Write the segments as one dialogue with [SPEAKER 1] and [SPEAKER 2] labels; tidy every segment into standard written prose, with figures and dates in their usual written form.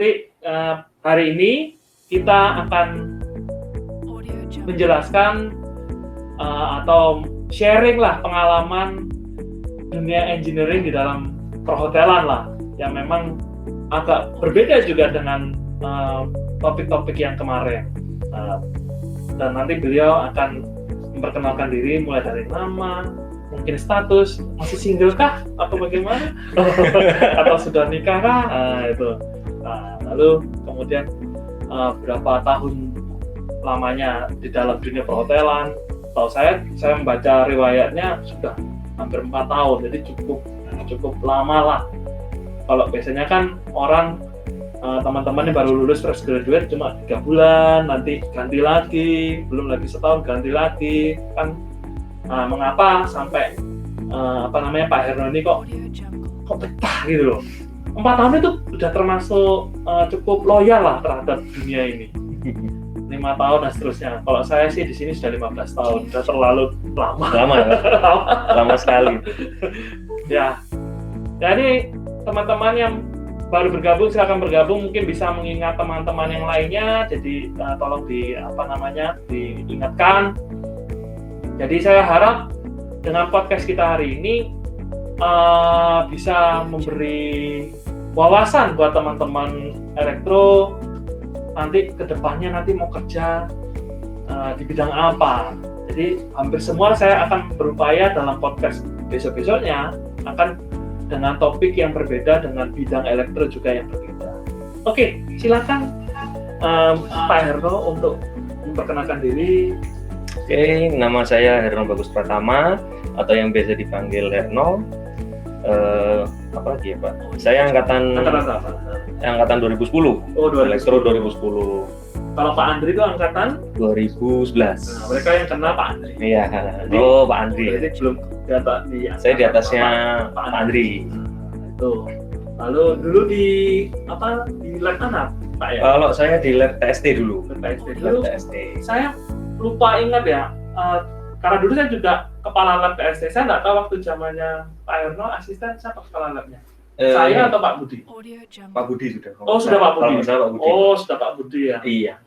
[SPEAKER 1] Jadi hari ini kita akan menjelaskan atau sharing lah pengalaman dunia engineering di dalam perhotelan lah, yang memang agak berbeda juga dengan topik-topik yang kemarin. Dan nanti beliau akan memperkenalkan diri mulai dari nama, mungkin status, masih single kah atau bagaimana, atau sudah nikah kah, itu. Lalu kemudian berapa tahun lamanya di dalam dunia perhotelan. Tahu saya membaca riwayatnya sudah hampir 4 tahun, jadi cukup lama lah. Kalau biasanya kan orang teman-teman yang baru lulus fresh graduate cuma 3 bulan, nanti ganti lagi, belum lagi setahun ganti lagi kan. Mengapa sampai Pak Herno ini kok betah gitu loh. 4 tahun itu udah termasuk cukup loyal lah terhadap dunia ini. 5 tahun dan seterusnya. Kalau saya sih di sini sudah 15 tahun, sudah terlalu lama.
[SPEAKER 2] Lama sekali.
[SPEAKER 1] Ya. Jadi teman-teman yang baru bergabung silakan bergabung, mungkin bisa mengingat teman-teman yang lainnya. Jadi tolong diingatkan. Jadi saya harap dengan podcast kita hari ini bisa memberi wawasan buat teman-teman elektro nanti kedepannya mau kerja di bidang apa. Jadi hampir semua saya akan berupaya dalam podcast besok-besoknya akan dengan topik yang berbeda, dengan bidang elektro juga yang berbeda. Oke, silakan Pak Herno untuk memperkenalkan diri.
[SPEAKER 2] Oke, nama saya Herno Bagus Pratama atau yang biasa dipanggil Herno. Apa lagi ya Pak? Saya angkatan 2010.
[SPEAKER 1] Oh, 2010.
[SPEAKER 2] Elektro 2010.
[SPEAKER 1] Kalau Pak Andri itu angkatan
[SPEAKER 2] 2011.
[SPEAKER 1] Nah, mereka yang kenal Pak Andri.
[SPEAKER 2] Iya. Pak Andri.
[SPEAKER 1] Jadi belum
[SPEAKER 2] Saya di atasnya Pak Andri.
[SPEAKER 1] Itu. Lalu dulu di lab mana Pak ya?
[SPEAKER 2] Kalau saya di lab TST dulu.
[SPEAKER 1] Dulu saya lupa ingat ya. Karena dulu saya juga kepala lab TST. Saya nggak tahu waktu zamannya Pak Herno asisten siapa kepala labnya. Saya atau Pak Budi?
[SPEAKER 2] Pak Budi sudah.
[SPEAKER 1] Oh, sudah Pak Budi.
[SPEAKER 2] Pak Budi.
[SPEAKER 1] Oh, sudah Pak Budi ya.
[SPEAKER 2] Iya.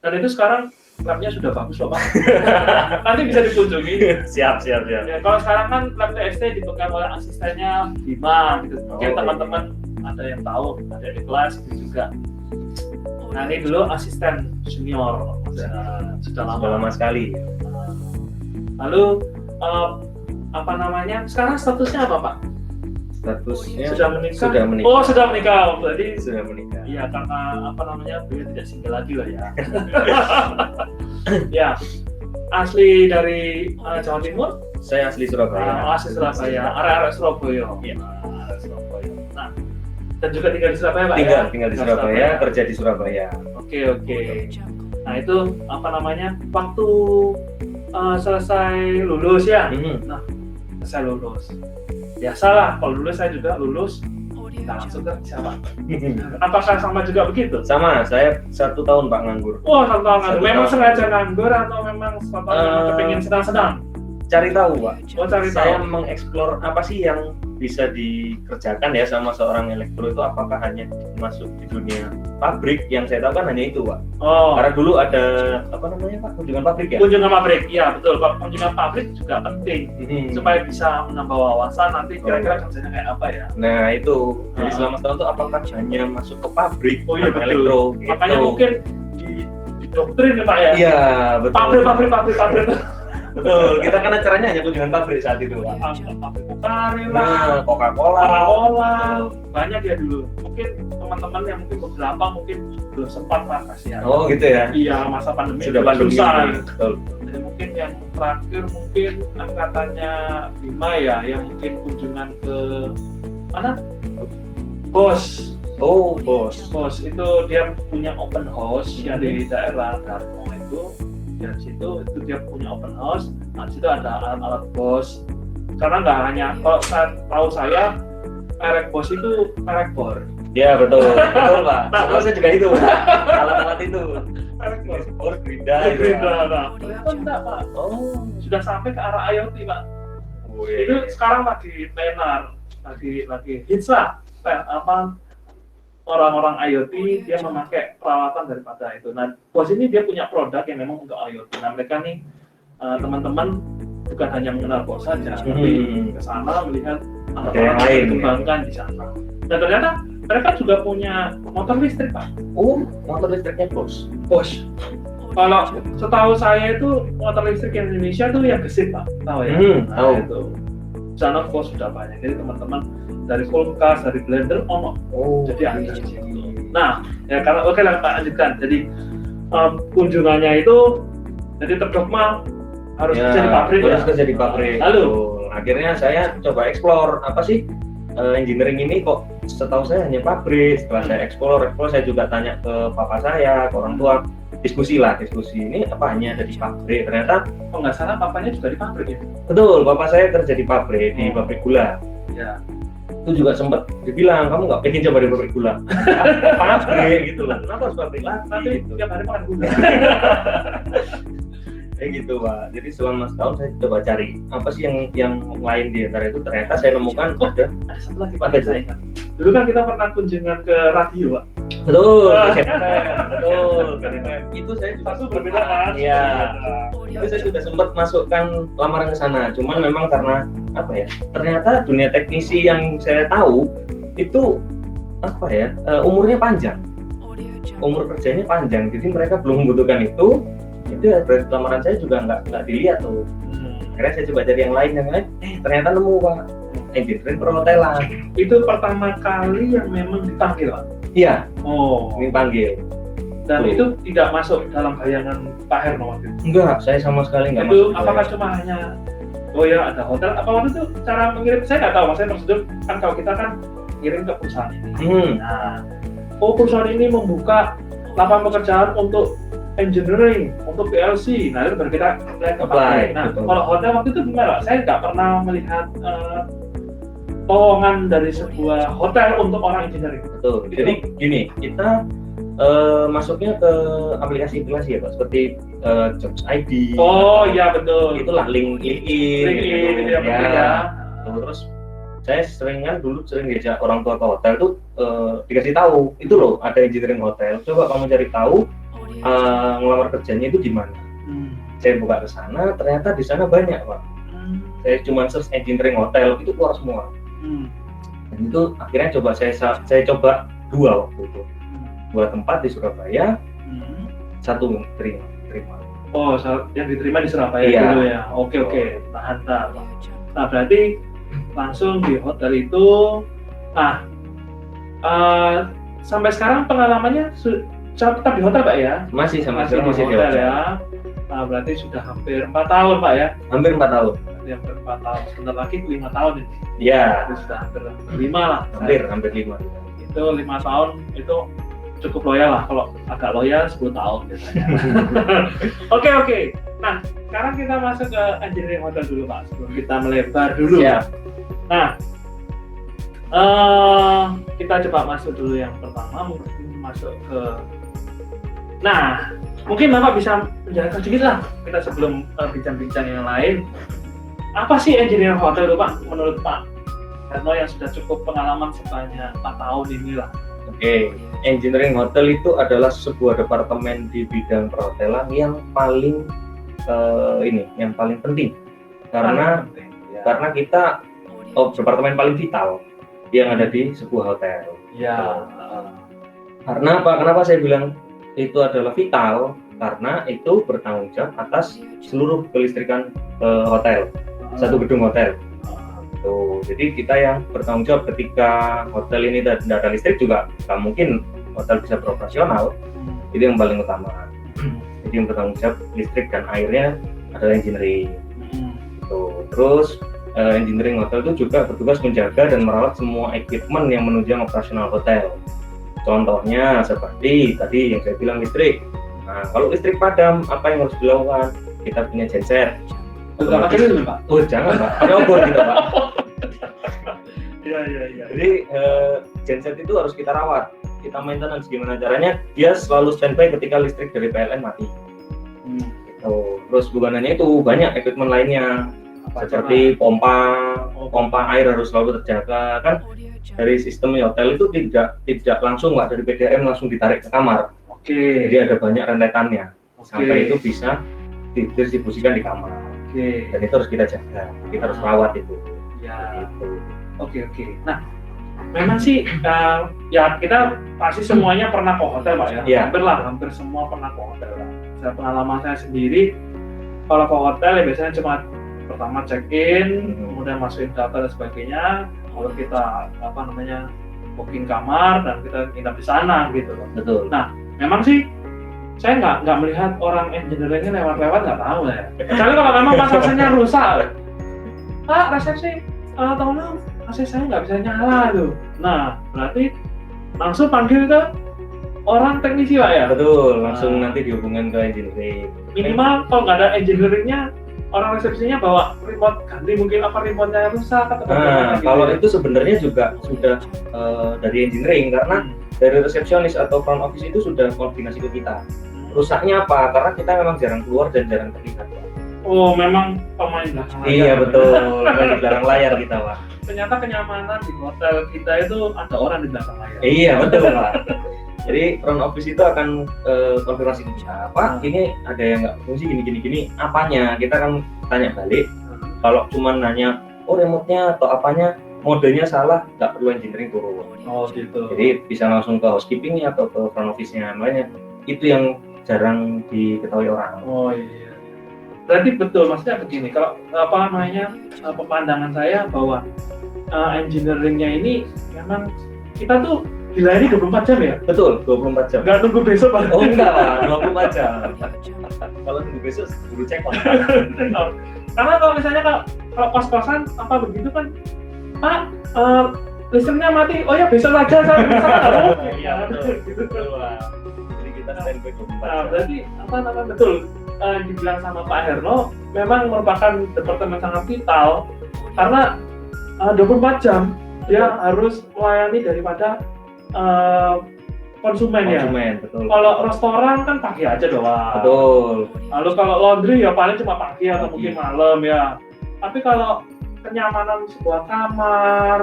[SPEAKER 1] Dan itu sekarang labnya sudah bagus loh Pak. Nanti bisa dikunjungi.
[SPEAKER 2] Siap.
[SPEAKER 1] Ya, kalau sekarang kan lab TST dipegang oleh asistennya Bima gitu. Mungkin teman-teman ada yang tahu, ada di kelas itu juga. Nah, ini dulu asisten senior. Sudah
[SPEAKER 2] lama sekali.
[SPEAKER 1] Lalu sekarang statusnya apa Pak?
[SPEAKER 2] Statusnya
[SPEAKER 1] sudah menikah. Oh, sudah menikah. Berarti
[SPEAKER 2] sudah menikah.
[SPEAKER 1] Iya, karena beliau tidak single lagi lah ya. Ya. Asli dari Jawa Timur?
[SPEAKER 2] Saya asli Surabaya.
[SPEAKER 1] Asli Surabaya. Area Surabaya.
[SPEAKER 2] Iya.
[SPEAKER 1] Surabaya. Nah, dan juga tinggal di Surabaya, Pak ya? Tinggal di
[SPEAKER 2] Surabaya, kerja di Surabaya.
[SPEAKER 1] Oke. Nah, itu waktu selesai lulus ya? Nah, selesai lulus. Biasalah, kalau lulus saya juga lulus, kita langsung kerja Pak. Apakah sama juga begitu?
[SPEAKER 2] Sama, saya 1 tahun Pak nganggur.
[SPEAKER 1] Oh, 1 tahun nganggur. Memang sengaja nganggur atau memang kepingin sedang-sedang?
[SPEAKER 2] Cari tahu Pak.
[SPEAKER 1] Oh, cari tahu.
[SPEAKER 2] Saya mengeksplor apa sih yang bisa dikerjakan ya sama seorang elektro itu, apakah hanya masuk di dunia pabrik. Yang saya tahu kan hanya itu Pak.
[SPEAKER 1] Oh.
[SPEAKER 2] Karena dulu ada Pak, kunjungan pabrik ya?
[SPEAKER 1] Kunjungan pabrik, iya betul Pak. Kunjungan pabrik juga penting supaya bisa menambah wawasan nanti kira-kira kerjanya kayak apa ya.
[SPEAKER 2] Nah itu, jadi selama setahun itu apakah hanya masuk ke pabrik, elektro gitu.
[SPEAKER 1] Makanya mungkin di doktrin ya Pak ya?
[SPEAKER 2] Iya betul.
[SPEAKER 1] Pabrik.
[SPEAKER 2] Betul, kita kan acaranya hanya kunjungan pabrik saat itu Pak.
[SPEAKER 1] Pabrik Pokari lah,
[SPEAKER 2] Coca-Cola,
[SPEAKER 1] banyak ya dulu. Mungkin teman-teman yang beberapa belum sempat Pak kasih ya.
[SPEAKER 2] Oh gitu ya?
[SPEAKER 1] Iya, masa pandemi
[SPEAKER 2] sudah pandemi. Betul.
[SPEAKER 1] Jadi mungkin yang terakhir angkatannya Bima ya, yang mungkin kunjungan ke mana? Bos.
[SPEAKER 2] Oh, Bos
[SPEAKER 1] itu dia punya open house ya di daerah Darmo itu. Di situ dia punya open house. Nah, di situ ada alat-alat Bos. Karena nggak hanya, kalau saya merek Bos itu merek bor.
[SPEAKER 2] Ya betul Pak. Saya juga itu alat-alat itu.
[SPEAKER 1] Merek
[SPEAKER 2] bor Grinda.
[SPEAKER 1] Nah, ternyata enggak Pak. Oh, sudah sampai ke arah IoT Pak. Itu sekarang lagi tenar, lagi hits lah. orang-orang IoT dia memakai peralatan daripada itu. Nah, Bosch ini dia punya produk yang memang untuk IoT. Nah, mereka nih teman-teman bukan hanya mengenal Bosch saja, tapi ke sana melihat apa yang dikembangkan di sana. Dan ternyata mereka juga punya motor listrik, Pak.
[SPEAKER 2] Oh, motor listriknya Bosch.
[SPEAKER 1] Bosch. Kalau setahu saya itu motor listrik yang Indonesia tuh yang gesit, Pak. Tahu ya?
[SPEAKER 2] Tahu.
[SPEAKER 1] Itu. Sana Bosch sudah banyak. Jadi teman-teman dari kulkas, dari blender, jadi ada di situ. Nah, ya kalau oke lah Pak lanjutkan. Jadi kunjungannya itu jadi terdogma harus kerja di pabrik.
[SPEAKER 2] Harus kerja di pabrik.
[SPEAKER 1] Lalu
[SPEAKER 2] akhirnya saya coba explore apa sih engineering ini kok setahu saya hanya pabrik. Setelah saya explore saya juga tanya ke papa saya, ke orang tua, diskusi ini apa hanya ada di pabrik. Ternyata
[SPEAKER 1] nggak salah papanya juga di pabrik ya.
[SPEAKER 2] Betul, bapak saya kerja di pabrik, di pabrik gula.
[SPEAKER 1] Ya.
[SPEAKER 2] Itu juga sempat dibilang, kamu nggak pengen coba di pabrik gula? Pabrik gitu lah, kenapa harus pabrik lagi?
[SPEAKER 1] Tapi
[SPEAKER 2] gitu.
[SPEAKER 1] tiap hari makan gula.
[SPEAKER 2] Kayak gitu Pak, jadi selama setahun saya coba cari apa sih yang lain di antara itu. Ternyata saya nemukan ada
[SPEAKER 1] satu lagi Pak, saya ingat. Dulu kan kita pernah kunjungan ke radio Pak.
[SPEAKER 2] Betul, betul. Itu saya juga
[SPEAKER 1] berbeda kan?
[SPEAKER 2] Iya. Itu saya sudah sempat masukkan lamaran ke sana. Cuman memang karena apa ya? Ternyata dunia teknisi yang saya tahu itu apa ya? Umurnya panjang. Umur kerjanya panjang. Jadi mereka belum membutuhkan itu. Itu ya berarti lamaran saya juga nggak dilihat tuh. Akhirnya saya coba cari yang lain, ternyata nemu Pak. Engineering perhotelan.
[SPEAKER 1] Itu pertama kali yang memang dipanggil Pak?
[SPEAKER 2] Iya.
[SPEAKER 1] Ini
[SPEAKER 2] panggil.
[SPEAKER 1] Dan itu tidak masuk dalam bayangan Pak Herno waktu itu?
[SPEAKER 2] Enggak, saya sama sekali nggak masuk.
[SPEAKER 1] Itu apakah cuma hanya ya ada hotel? Apa waktu itu cara mengirim? Saya nggak tahu, maksudnya prosedur kan kalau kita kan kirim ke perusahaan ini. Nah, perusahaan ini membuka lapangan pekerjaan untuk engineering, untuk PLC. Nah, itu baru kita apply. Nah, kalau hotel waktu itu gimana? Saya nggak pernah melihat lowongan dari sebuah hotel untuk orang engineering.
[SPEAKER 2] Betul. Jadi gini, kita masuknya ke aplikasi-aplikasi ya Pak, seperti Jobs ID.
[SPEAKER 1] Iya betul.
[SPEAKER 2] Itulah LinkedIn
[SPEAKER 1] ya.
[SPEAKER 2] Terus saya sering diajak orang tua ke hotel tuh dikasih tahu itu loh ada engineering hotel. Coba kamu cari tahu ngelamar kerjanya itu di mana. Saya buka ke sana, ternyata di sana banyak Pak. Saya cuma search engineering hotel itu keluar semua. Dan itu akhirnya saya coba 2 waktu itu. 2 tempat di Surabaya, 1 terima.
[SPEAKER 1] Yang diterima di Surabaya dulu ya. Oke, tahan. Nah, berarti langsung di hotel itu. Nah, sampai sekarang pengalamannya tetap di hotel Pak ya?
[SPEAKER 2] Masih
[SPEAKER 1] di hotel ya. Nah, berarti sudah hampir 4 tahun Pak ya?
[SPEAKER 2] Hampir 4 tahun.
[SPEAKER 1] Hampir 4 tahun. Sebentar lagi 5 tahun ini.
[SPEAKER 2] Iya.
[SPEAKER 1] Sudah hampir 5 lah.
[SPEAKER 2] Hampir 5.
[SPEAKER 1] Itu 5 tahun itu cukup loyal lah. Kalau agak loyal 10 tahun biasanya. Oke. Nah, sekarang kita masuk ke engineering hotel dulu Pak. Sebelum kita melebar dulu.
[SPEAKER 2] Siap.
[SPEAKER 1] Nah, kita coba masuk dulu yang pertama. Mungkin masuk ke. Nah, mungkin Bapak bisa menjelaskan sedikit lah kita sebelum bincang-bincang yang lain. Apa sih engineering hotel itu Pak? Menurut Pak Herno yang sudah cukup pengalaman sebanyak 4 tahun inilah.
[SPEAKER 2] Oke, engineering hotel itu adalah sebuah departemen di bidang perhotelan yang paling penting karena kita departemen paling vital yang ada di sebuah hotel.
[SPEAKER 1] Ya.
[SPEAKER 2] Karena apa? Kenapa saya bilang itu adalah vital? Karena itu bertanggung jawab atas seluruh kelistrikan hotel, satu gedung hotel. Jadi kita yang bertanggung jawab ketika hotel ini tidak ada listrik juga nggak mungkin hotel bisa beroperasional. Itu yang paling utama. Jadi yang bertanggung jawab listrik dan airnya adalah engineering. Terus engineering hotel itu juga bertugas menjaga dan merawat semua equipment yang menunjang operasional hotel. Contohnya seperti tadi yang saya bilang listrik. Nah, kalau listrik padam, apa yang harus dilakukan? Kita punya genset.
[SPEAKER 1] Enggak pakai dulu Pak?
[SPEAKER 2] Jangan Pak, pakai obor kita Pak.
[SPEAKER 1] Iya.
[SPEAKER 2] Jadi genset itu harus kita rawat, kita maintenance. Gimana caranya? Dia selalu standby ketika listrik dari PLN mati. Terus bukan hanya itu, banyak equipment lainnya seperti pompa air harus selalu terjaga kan. dari sistem hotel itu tidak langsung Pak, dari PDAM langsung ditarik ke kamar.
[SPEAKER 1] Oke.
[SPEAKER 2] Jadi ada banyak rentetannya.
[SPEAKER 1] Oke.
[SPEAKER 2] Sampai itu bisa didistribusikan di kamar.
[SPEAKER 1] Oke.
[SPEAKER 2] Dan itu harus kita jaga, kita harus rawat itu.
[SPEAKER 1] Ya.
[SPEAKER 2] Gitu.
[SPEAKER 1] Oke. Nah, memang sih ya kita pasti semuanya pernah ke hotel Pak ya.
[SPEAKER 2] Iya.
[SPEAKER 1] Hampir semua pernah ke hotel lah. Saya pengalaman saya sendiri kalau ke hotel ya biasanya cuma pertama check-in, kemudian masukin data dan sebagainya, lalu kita booking kamar dan kita nginap di sana gitu loh.
[SPEAKER 2] Betul.
[SPEAKER 1] Nah, memang sih saya nggak melihat orang engineeringnya lewat-lewat, nggak tahu ya. Kecuali kalau memang pas AC-nya rusak, Pak resepsi, tolong AC saya nggak bisa nyala tuh. Nah, berarti langsung panggil ke orang teknisi Pak ya?
[SPEAKER 2] Betul, langsung nanti dihubungkan ke engineering.
[SPEAKER 1] Minimal kalau nggak ada engineeringnya, orang resepsinya bawa remote ganti, mungkin remote-nya rusak atau
[SPEAKER 2] Nah,
[SPEAKER 1] gitu.
[SPEAKER 2] kalau itu sebenarnya juga sudah dari engineering, karena dari resepsionis atau front office itu sudah koordinasi ke kita. Rusaknya apa? Karena kita memang jarang keluar dan jarang terlihat.
[SPEAKER 1] Oh, memang pemain belakang layar.
[SPEAKER 2] Iya betul, main di belakang layar kita Pak.
[SPEAKER 1] Ternyata kenyamanan di hotel kita itu ada orang di belakang layar.
[SPEAKER 2] Iya betul Pak. Jadi front office itu akan konfirmasi ke kita, Pak, ini ada yang nggak fungsi gini, apanya? Kita akan tanya balik. Kalau cuma nanya, oh remote-nya atau apanya, modenya salah, nggak perlu engineering turun.
[SPEAKER 1] Oh gitu.
[SPEAKER 2] Jadi bisa langsung ke housekeeping-nya atau ke front office-nya. Makanya itu yang jarang diketahui orang.
[SPEAKER 1] Oh iya. Berarti betul, maksudnya begini, kalau pemandangan saya bahwa engineering-nya ini memang kita tuh dilayani 24 jam ya?
[SPEAKER 2] Betul, 24 jam.
[SPEAKER 1] Nggak tunggu besok Pak?
[SPEAKER 2] Oh enggak Pak, 24 jam. Kalau tunggu besok, buru cek Pak.
[SPEAKER 1] Karena kalau misalnya kalau kos-kosan apa begitu kan, Pak, listriknya mati, oh ya besok aja saya bisa nggak?
[SPEAKER 2] Iya betul Pak. Jadi kita standby 24 jam.
[SPEAKER 1] Nah, berarti betul dibilang sama Pak Herno, memang merupakan departemen sangat vital karena 24 jam dia harus melayani daripada konsumen ya.
[SPEAKER 2] Betul.
[SPEAKER 1] Kalau restoran kan pagi aja doang.
[SPEAKER 2] Betul.
[SPEAKER 1] Lalu kalau laundry ya paling cuma pagi atau mungkin malam ya. Tapi kalau kenyamanan sebuah kamar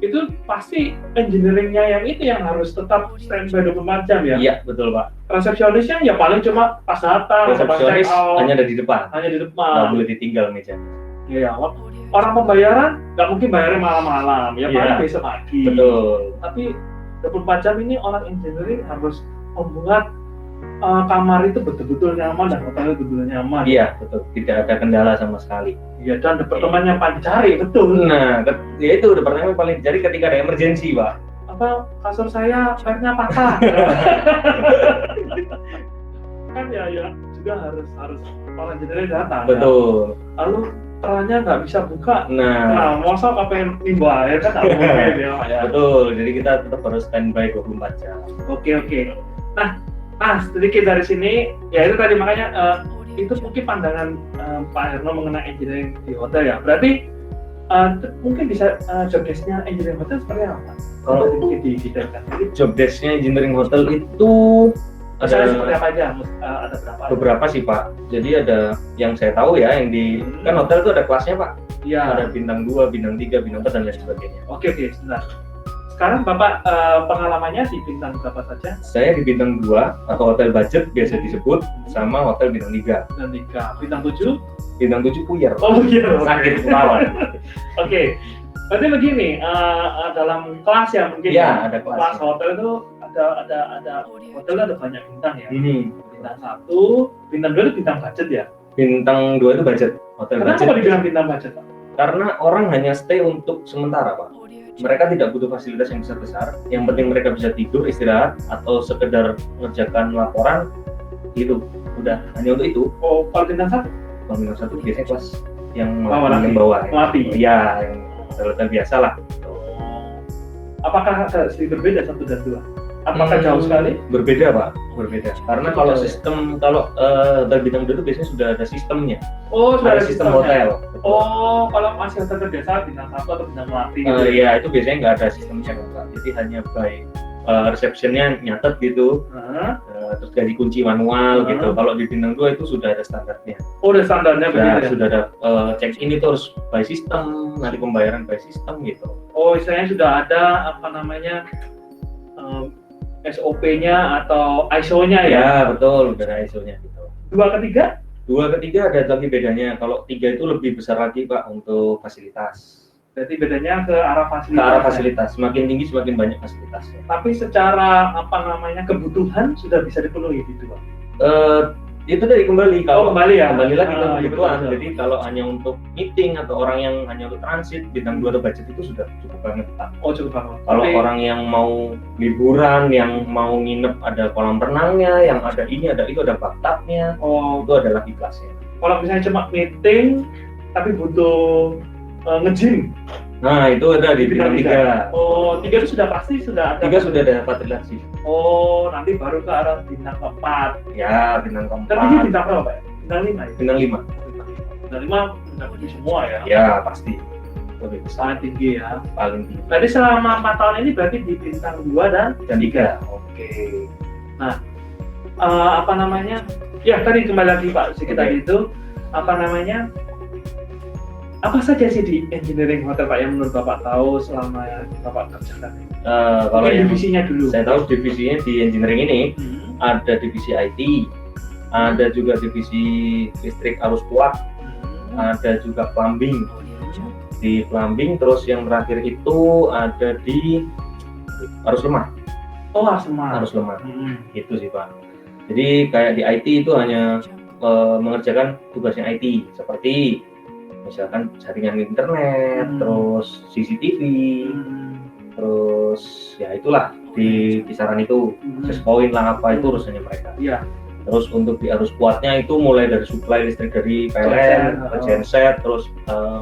[SPEAKER 1] itu pasti engineeringnya yang itu yang harus tetap standby 24 jam ya.
[SPEAKER 2] Iya betul Pak.
[SPEAKER 1] Resepsionisnya ya paling cuma pas datang, pas
[SPEAKER 2] Resepsionis
[SPEAKER 1] check out,
[SPEAKER 2] hanya ada di depan.
[SPEAKER 1] hanya di
[SPEAKER 2] Nggak
[SPEAKER 1] depan.
[SPEAKER 2] boleh ditinggal meja.
[SPEAKER 1] Iya. Orang pembayaran nggak mungkin bayarnya malam-malam, ya paling besok pagi.
[SPEAKER 2] Betul.
[SPEAKER 1] Tapi 24 jam ini orang engineering harus membuat kamar itu betul-betul nyaman dan hotelnya betul-betul nyaman.
[SPEAKER 2] Iya betul. Tidak ada kendala sama sekali.
[SPEAKER 1] Iya, dan departemen yang paling dicari, betul.
[SPEAKER 2] Nah, ya itu departemen paling dicari ketika ada emergency Pak.
[SPEAKER 1] Apa kasur saya pernya patah? Kan ya juga harus orang engineering datang.
[SPEAKER 2] Betul.
[SPEAKER 1] Ya. Lalu kerannya nggak bisa buka.
[SPEAKER 2] Nah,
[SPEAKER 1] Nah, masa apa yang nimba air kan nggak mungkin ya.
[SPEAKER 2] betul. Jadi kita tetap harus standby 24 jam.
[SPEAKER 1] Oke. Nah, sedikit dari sini, ya itu tadi makanya itu mungkin pandangan Pak Herno mengenai engineering di hotel ya. Berarti mungkin bisa job desk-nya engineering hotel seperti apa? Kalau mungkin didetailkan.
[SPEAKER 2] Job desk-nya engineering hotel itu
[SPEAKER 1] Misalnya seperti apa aja? Ada berapa?
[SPEAKER 2] Beberapa sih Pak. Jadi ada yang saya tahu ya, yang di kan hotel itu ada kelasnya Pak.
[SPEAKER 1] Iya.
[SPEAKER 2] Ada bintang 2, bintang 3, bintang 4 dan lain sebagainya.
[SPEAKER 1] Oke, sebentar. Sekarang Bapak pengalamannya di bintang berapa saja?
[SPEAKER 2] Saya di bintang 2 atau hotel budget biasa disebut, sama hotel bintang 3.
[SPEAKER 1] Bintang 3. Bintang 7?
[SPEAKER 2] Bintang 7 puyer.
[SPEAKER 1] Oh iya.
[SPEAKER 2] Sakit lawan.
[SPEAKER 1] Oke. Berarti begini, dalam kelas ya mungkin
[SPEAKER 2] Iya, ada kelas.
[SPEAKER 1] Kelas hotel itu ada hotel ada banyak bintang ya. Bintang 1, bintang 2 itu bintang budget ya.
[SPEAKER 2] Bintang 2 itu budget, hotel
[SPEAKER 1] Kenapa
[SPEAKER 2] budget.
[SPEAKER 1] kok dibilang bintang budget, Pak?
[SPEAKER 2] Karena orang hanya stay untuk sementara Pak. Mereka tidak butuh fasilitas yang besar-besar. Yang penting mereka bisa tidur, istirahat, atau sekedar mengerjakan laporan, gitu. Udah, hanya untuk itu.
[SPEAKER 1] Oh, kalau bintang 1?
[SPEAKER 2] Kalau bintang 1 biasanya kelas yang
[SPEAKER 1] Bawah. Melati.
[SPEAKER 2] Iya, yang hotel biasa lah.
[SPEAKER 1] Apakah sedikit berbeda 1 dan 2? Apakah jauh sekali?
[SPEAKER 2] Berbeda Pak, berbeda. Karena kalau sistem, hotel bintang 2 itu biasanya sudah ada sistemnya.
[SPEAKER 1] Oh, sudah
[SPEAKER 2] ada sistem hotel.
[SPEAKER 1] Oh, kalau masih hotel terbiasa bintang 1 atau bintang melati gitu.
[SPEAKER 2] Iya, itu biasanya nggak ada sistemnya Pak. Jadi hanya by receptionnya nyatet gitu. terus ganti kunci manual gitu. Kalau di bintang 2 itu sudah ada standarnya.
[SPEAKER 1] Oh, udah standarnya begitu ya?
[SPEAKER 2] Sudah ada check in itu harus by system, nanti pembayaran by system gitu.
[SPEAKER 1] Oh, istilahnya sudah ada apa namanya SOP-nya atau ISO-nya ya?
[SPEAKER 2] Ya betul, udah ada ISO-nya gitu.
[SPEAKER 1] 2 ketiga?
[SPEAKER 2] 2 ketiga ada lagi bedanya. Kalau 3 itu lebih besar lagi Pak untuk fasilitas.
[SPEAKER 1] Berarti bedanya ke arah fasilitas.
[SPEAKER 2] Ke arah fasilitas, semakin tinggi semakin banyak fasilitasnya.
[SPEAKER 1] Tapi secara apa namanya kebutuhan sudah bisa dipenuhi di 2.
[SPEAKER 2] Itu dari kembali kalau
[SPEAKER 1] kembali ya?
[SPEAKER 2] Kembali lagi ke kebutuhan.
[SPEAKER 1] Betul.
[SPEAKER 2] Jadi kalau hanya untuk meeting atau orang yang hanya untuk transit, bintang 2 atau budget itu sudah cukup banget Pak.
[SPEAKER 1] Oh, cukup banget.
[SPEAKER 2] Kalau orang yang mau liburan, yang mau nginep ada kolam renangnya, yang ada ini, ada itu, ada bathtubnya, itu ada lagi kelasnya.
[SPEAKER 1] Kalau misalnya cuma meeting tapi butuh nge-gym.
[SPEAKER 2] Nah, itu ada di bintang 3.
[SPEAKER 1] Oh, 3 itu sudah pasti sudah ada.
[SPEAKER 2] 3 sudah ada fasilitasi.
[SPEAKER 1] Oh, nanti baru ke arah bintang 4.
[SPEAKER 2] Ya, bintang 4.
[SPEAKER 1] Tapi ini bintang berapa ya? Bintang 5 ya?
[SPEAKER 2] Bintang 5.
[SPEAKER 1] Bintang 5 bintang tinggi semua ya?
[SPEAKER 2] Ya, pasti. Lebih besar.
[SPEAKER 1] Paling tinggi ya?
[SPEAKER 2] Paling tinggi.
[SPEAKER 1] Berarti selama 4 tahun ini berarti di bintang 2 dan
[SPEAKER 2] 3.
[SPEAKER 1] Oke. Nah, apa namanya? Ya, tadi kembali lagi Pak, sekitar itu apa namanya? Apa saja sih di engineering hotel Pak yang menurut Bapak tahu selama Bapak kerjakan ini?
[SPEAKER 2] Kalau yang
[SPEAKER 1] divisinya dulu.
[SPEAKER 2] Saya tahu divisinya di engineering ini ada divisi IT, ada juga divisi listrik arus kuat, ada juga plumbing. Di plumbing, terus yang terakhir itu ada di arus lemah.
[SPEAKER 1] Oh, arus lemah.
[SPEAKER 2] Itu sih Pak. Jadi kayak di IT itu hanya mengerjakan tugasnya IT seperti misalkan jaringan internet, terus CCTV, terus ya itulah di kisaran itu, access point lah apa itu urusannya mereka.
[SPEAKER 1] Iya.
[SPEAKER 2] Terus untuk di arus kuatnya itu mulai dari supply listrik dari PLN, genset, terus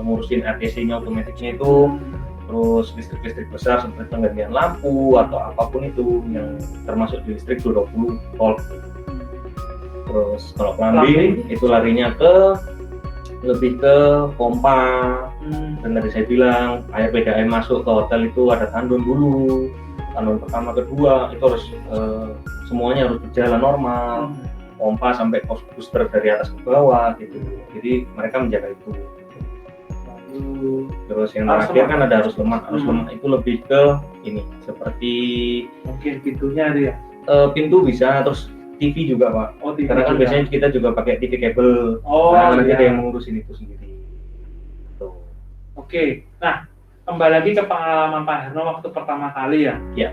[SPEAKER 2] ngurusin RTC-nya otomatiknya itu, terus listrik besar seperti penggantian lampu atau apapun itu yang termasuk di listrik 20 volt. Terus kalau plumbing itu larinya ke lebih ke pompa, dan tadi saya bilang air PDAM masuk ke hotel itu ada tandon dulu, tandon pertama kedua itu harus semuanya harus berjalan normal, pompa sampai booster dari atas ke bawah gitu, jadi mereka menjaga itu. Terus yang terakhir kan ada arus lemah itu lebih ke ini seperti
[SPEAKER 1] mungkin pintunya dia.
[SPEAKER 2] Pintu bisa, terus TV juga Pak. Oh, TV karena kan biasanya kita juga pakai TV kabel. Nanti ada yang mengurusin itu sendiri. Tuh.
[SPEAKER 1] Oke. Nah, kembali lagi ke pengalaman Pak Herno waktu pertama kali ya.
[SPEAKER 2] Iya.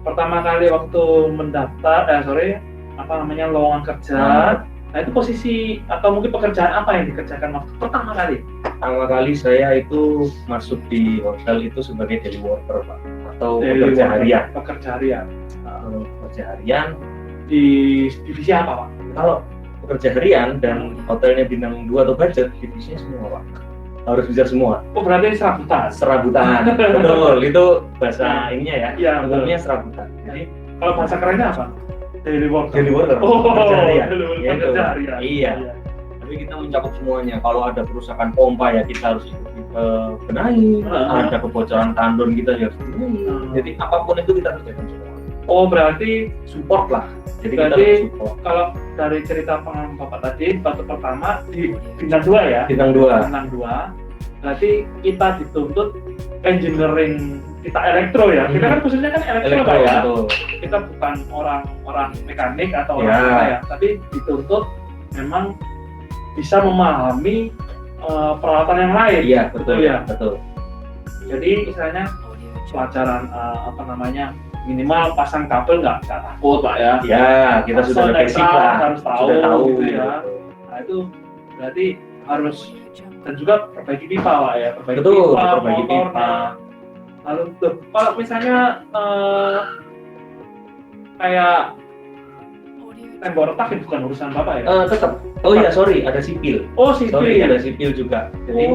[SPEAKER 1] Pertama kali waktu mendaftar, lowongan kerja. Nah, itu posisi atau mungkin pekerjaan apa yang dikerjakan waktu pertama kali?
[SPEAKER 2] Pertama kali saya itu masuk di hotel itu sebagai daily worker Pak, atau pekerja harian.
[SPEAKER 1] Pekerja harian.
[SPEAKER 2] Pekerja harian.
[SPEAKER 1] Di divisi apa Pak?
[SPEAKER 2] Kalau pekerja harian dan hotelnya bintang 2 atau budget, divisinya semua Pak. Harus bisa semua.
[SPEAKER 1] Oh, berarti serabutan?
[SPEAKER 2] Serabutan, betul. Itu bahasa ininya ya.
[SPEAKER 1] Iya,
[SPEAKER 2] umumnya serabutan. Jadi
[SPEAKER 1] kalau bahasa kerennya apa? Daily worker.
[SPEAKER 2] Oh, pekerja harian.
[SPEAKER 1] Pekerja harian.
[SPEAKER 2] Iya. Tapi kita mencakup semuanya. Kalau ada kerusakan pompa ya kita harus benahi. Ada kebocoran tandon kita harus benahi. Jadi apapun itu kita kerjakan semua.
[SPEAKER 1] Oh, berarti support lah.
[SPEAKER 2] Jadi
[SPEAKER 1] berarti
[SPEAKER 2] kita support.
[SPEAKER 1] Kalau dari cerita pengalaman Bapak tadi, waktu pertama di bintang 2 ya?
[SPEAKER 2] Bintang 2.
[SPEAKER 1] Bintang 2. Berarti kita dituntut engineering, kita elektro ya. Kita kan khususnya kan elektro Pak ya.
[SPEAKER 2] Betul.
[SPEAKER 1] Kita bukan orang mekanik atau orang apa ya, tapi dituntut memang bisa memahami peralatan yang lain.
[SPEAKER 2] Iya, betul
[SPEAKER 1] ya.
[SPEAKER 2] Betul.
[SPEAKER 1] Jadi misalnya pelajaran minimal pasang kabel nggak takut Pak ya.
[SPEAKER 2] Ya, kita sudah basic lah,
[SPEAKER 1] harus tahu,
[SPEAKER 2] sudah tahu
[SPEAKER 1] gitu ya. Nah itu berarti harus, dan juga perbaiki pipa Pak ya, perbaiki pipa. Lalu kalau misalnya kayak tembok retak itu bukan urusan Bapak ya?
[SPEAKER 2] Tetap. Oh iya, sorry, ada sipil.
[SPEAKER 1] Oh, sipil.
[SPEAKER 2] Sorry, ada sipil juga. Jadi